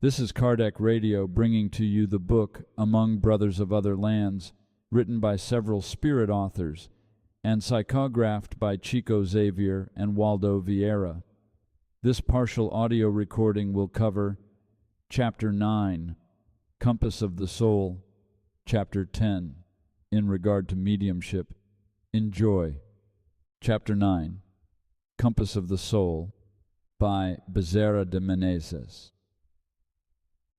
This is Kardec Radio bringing to you the book Among Brothers of Other Lands, written by several spirit authors, and psychographed by Chico Xavier and Waldo Vieira. This partial audio recording will cover Chapter 9, Compass of the Soul, Chapter 10, In Regard to Mediumship. Enjoy. Chapter 9, Compass of the Soul, by Bezerra de Menezes.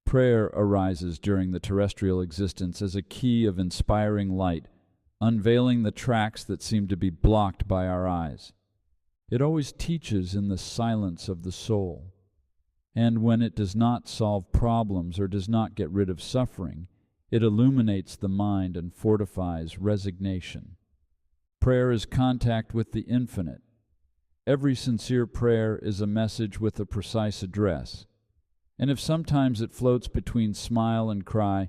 Prayer arises during the terrestrial existence as a key of inspiring light, unveiling the tracks that seem to be blocked by our eyes. It always teaches in the silence of the soul, and when it does not solve problems or does not get rid of suffering, it illuminates the mind and fortifies resignation. Prayer is contact with the infinite. Every sincere prayer is a message with a precise address, and if sometimes it floats between smile and cry,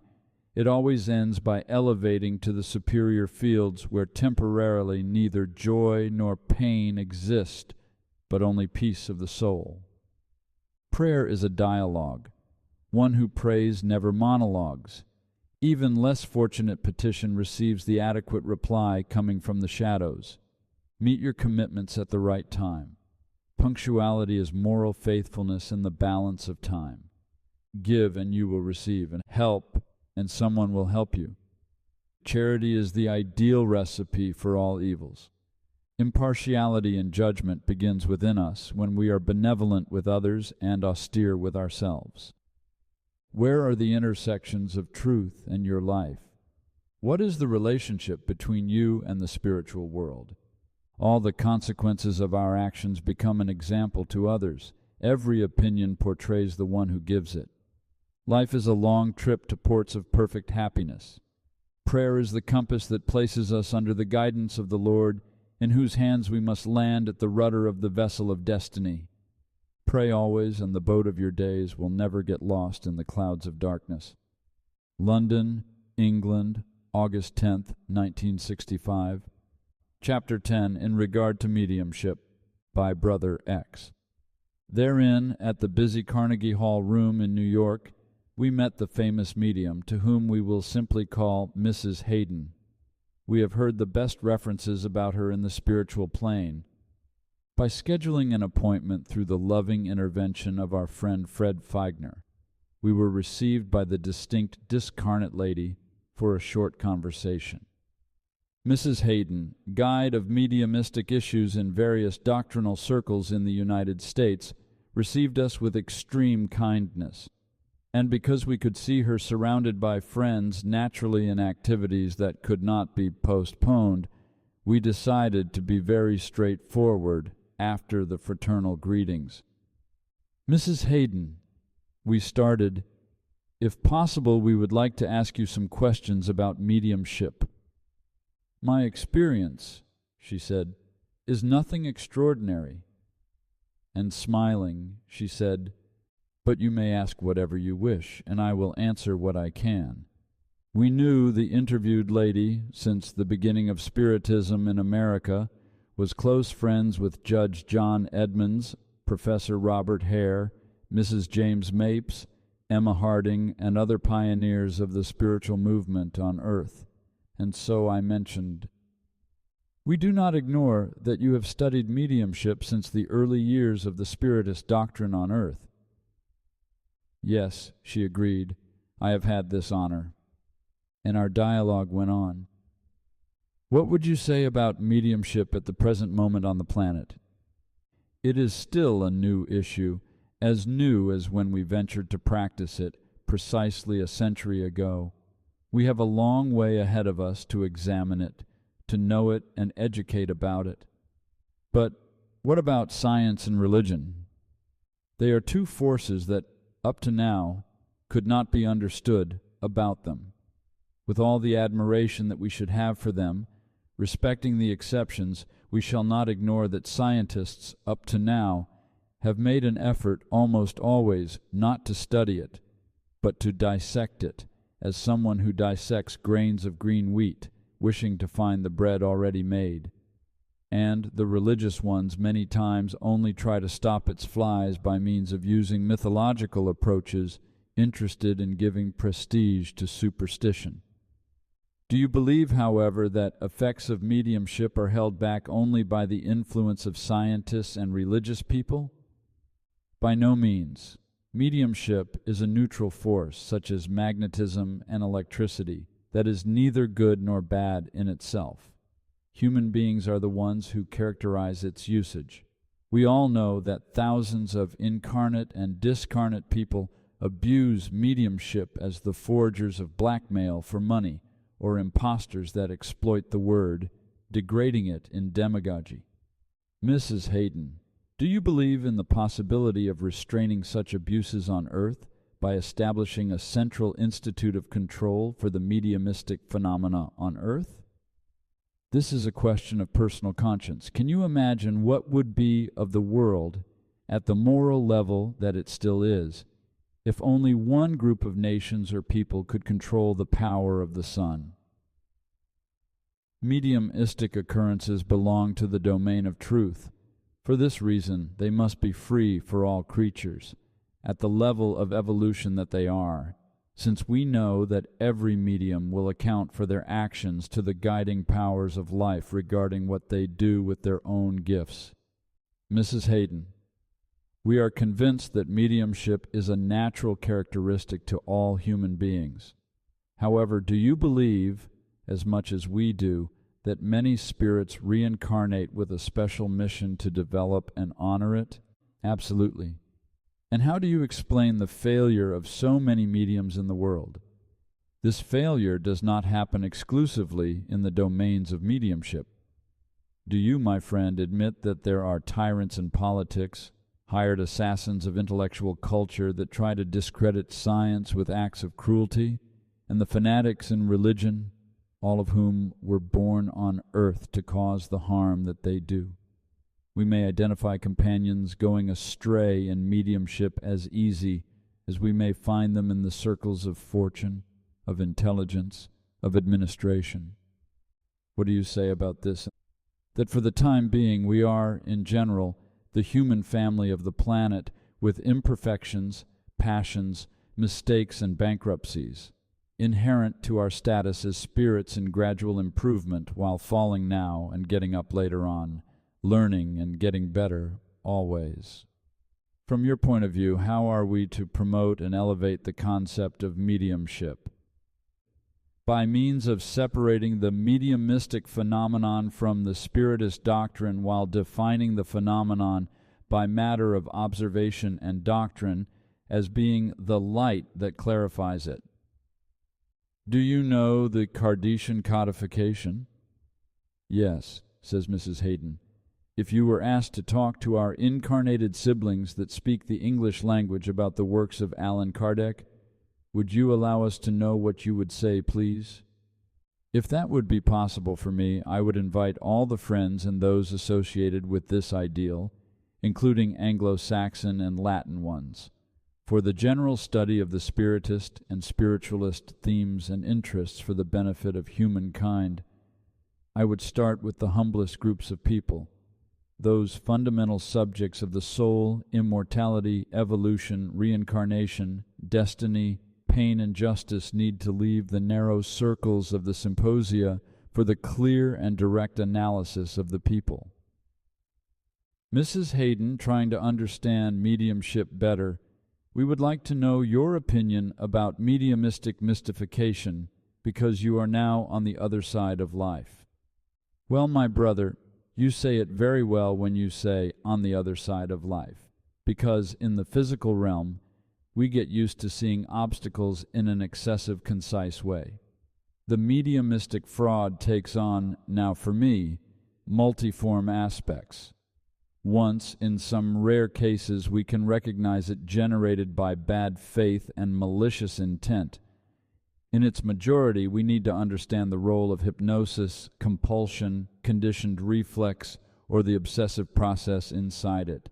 it always ends by elevating to the superior fields where temporarily neither joy nor pain exist, but only peace of the soul. Prayer is a dialogue. One who prays never monologues. Even less fortunate petition receives the adequate reply coming from the shadows. Meet your commitments at the right time. Punctuality is moral faithfulness in the balance of time. Give and you will receive, and help and someone will help you. Charity is the ideal recipe for all evils. Impartiality in judgment begins within us when we are benevolent with others and austere with ourselves. Where are the intersections of truth in your life? What is the relationship between you and the spiritual world? All the consequences of our actions become an example to others. Every opinion portrays the one who gives it. Life is a long trip to ports of perfect happiness. Prayer is the compass that places us under the guidance of the Lord, in whose hands we must land at the rudder of the vessel of destiny. Pray always, and the boat of your days will never get lost in the clouds of darkness. London, England, August 10th, 1965. Chapter 10, In Regard to Mediumship, by Brother X. Therein, at the busy Carnegie Hall room in New York, we met the famous medium, to whom we will simply call Mrs. Haydon. We have heard the best references about her in the spiritual plane. By scheduling an appointment through the loving intervention of our friend Fred Feigner, we were received by the distinct discarnate lady for a short conversation. Mrs. Haydon, guide of mediumistic issues in various doctrinal circles in the United States, received us with extreme kindness, and because we could see her surrounded by friends naturally in activities that could not be postponed, we decided to be very straightforward after the fraternal greetings. Mrs. Haydon, we started, if possible, we would like to ask you some questions about mediumship. My experience, she said, is nothing extraordinary. And smiling, she said, but you may ask whatever you wish, and I will answer what I can. We knew the interviewed lady, since the beginning of Spiritism in America, was close friends with Judge John Edmonds, Professor Robert Hare, Mrs. James Mapes, Emma Harding, and other pioneers of the spiritual movement on earth. And so I mentioned, "We do not ignore that you have studied mediumship since the early years of the Spiritist doctrine on earth." "Yes," she agreed, "I have had this honor." And our dialogue went on. "What would you say about mediumship at the present moment on the planet?" "It is still a new issue, as new as when we ventured to practice it precisely a century ago. We have a long way ahead of us to examine it, to know it and educate about it. But what about science and religion? They are two forces that, up to now, could not be understood about them. With all the admiration that we should have for them, respecting the exceptions, we shall not ignore that scientists, up to now, have made an effort almost always not to study it, but to dissect it, as someone who dissects grains of green wheat, wishing to find the bread already made. And the religious ones many times only try to stop its flies by means of using mythological approaches interested in giving prestige to superstition. Do you believe, however, that effects of mediumship are held back only by the influence of scientists and religious people? By no means. Mediumship is a neutral force, such as magnetism and electricity, that is neither good nor bad in itself. Human beings are the ones who characterize its usage. We all know that thousands of incarnate and discarnate people abuse mediumship as the forgers of blackmail for money, or impostors that exploit the word, degrading it in demagogy. Mrs. Haydon, do you believe in the possibility of restraining such abuses on earth by establishing a central institute of control for the mediumistic phenomena on earth? This is a question of personal conscience. Can you imagine what would be of the world, at the moral level that it still is, if only one group of nations or people could control the power of the sun? Mediumistic occurrences belong to the domain of truth. For this reason, they must be free for all creatures, at the level of evolution that they are, since we know that every medium will account for their actions to the guiding powers of life regarding what they do with their own gifts. Mrs. Haydon, we are convinced that mediumship is a natural characteristic to all human beings. However, do you believe, as much as we do, that many spirits reincarnate with a special mission to develop and honor it? Absolutely. And how do you explain the failure of so many mediums in the world? This failure does not happen exclusively in the domains of mediumship. Do you, my friend, admit that there are tyrants in politics, hired assassins of intellectual culture that try to discredit science with acts of cruelty, and the fanatics in religion, all of whom were born on earth to cause the harm that they do? We may identify companions going astray in mediumship as easy as we may find them in the circles of fortune, of intelligence, of administration. What do you say about this? That for the time being we are, in general, the human family of the planet with imperfections, passions, mistakes, and bankruptcies, inherent to our status as spirits in gradual improvement while falling now and getting up later on, learning and getting better always. From your point of view, how are we to promote and elevate the concept of mediumship? By means of separating the mediumistic phenomenon from the spiritist doctrine while defining the phenomenon by matter of observation and doctrine as being the light that clarifies it. Do you know the Kardecian codification? Yes, says Mrs. Haydon. If you were asked to talk to our incarnated siblings that speak the English language about the works of Allan Kardec, would you allow us to know what you would say, please? If that would be possible for me, I would invite all the friends and those associated with this ideal, including Anglo-Saxon and Latin ones, for the general study of the spiritist and spiritualist themes and interests for the benefit of humankind. I would start with the humblest groups of people. Those fundamental subjects of the soul, immortality, evolution, reincarnation, destiny, pain, and justice need to leave the narrow circles of the symposia for the clear and direct analysis of the people. Mrs. Haydon, trying to understand mediumship better, we would like to know your opinion about mediumistic mystification, because you are now on the other side of life. Well, my brother, you say it very well when you say on the other side of life, because in the physical realm, we get used to seeing obstacles in an excessive, concise way. The mediumistic fraud takes on, now for me, multiform aspects. Once, in some rare cases, we can recognize it generated by bad faith and malicious intent. In its majority, we need to understand the role of hypnosis, compulsion, conditioned reflex, or the obsessive process inside it.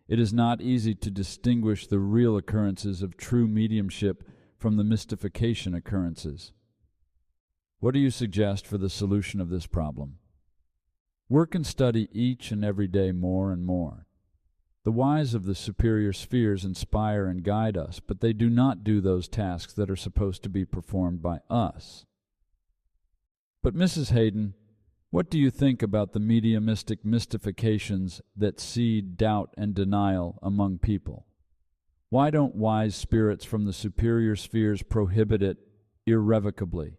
It is not easy to distinguish the real occurrences of true mediumship from the mystification occurrences. What do you suggest for the solution of this problem? Work and study each and every day more and more. The wise of the superior spheres inspire and guide us, but they do not do those tasks that are supposed to be performed by us. But Mrs. Haydon, what do you think about the mediumistic mystifications that seed doubt and denial among people? Why don't wise spirits from the superior spheres prohibit it irrevocably?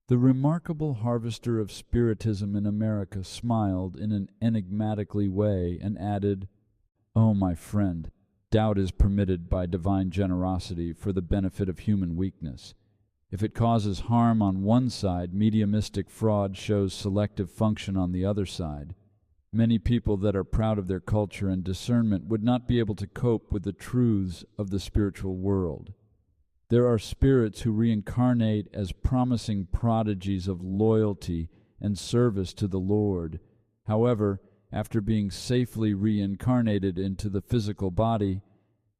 The remarkable harvester of Spiritism in America smiled in an enigmatically way and added, "Oh, my friend, doubt is permitted by divine generosity for the benefit of human weakness. If it causes harm on one side, mediumistic fraud shows selective function on the other side. Many people that are proud of their culture and discernment would not be able to cope with the truths of the spiritual world. There are spirits who reincarnate as promising prodigies of loyalty and service to the Lord. However, after being safely reincarnated into the physical body,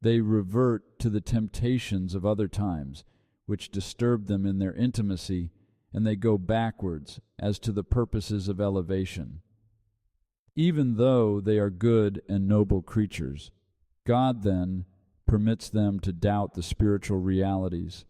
they revert to the temptations of other times, which disturb them in their intimacy, and they go backwards as to the purposes of elevation. Even though they are good and noble creatures, God then permits them to doubt the spiritual realities,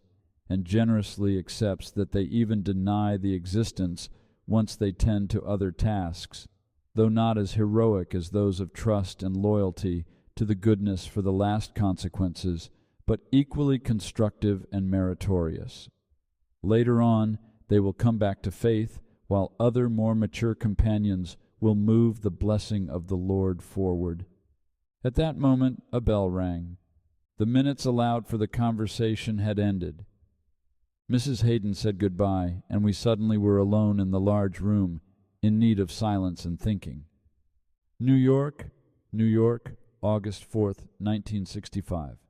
and generously accepts that they even deny the existence once they tend to other tasks, though not as heroic as those of trust and loyalty to the goodness for the last consequences, but equally constructive and meritorious. Later on, they will come back to faith, while other more mature companions will move the blessing of the Lord forward." At that moment, a bell rang. The minutes allowed for the conversation had ended. Mrs. Haydon said goodbye, and we suddenly were alone in the large room, in need of silence and thinking. New York, August 4th, 1965.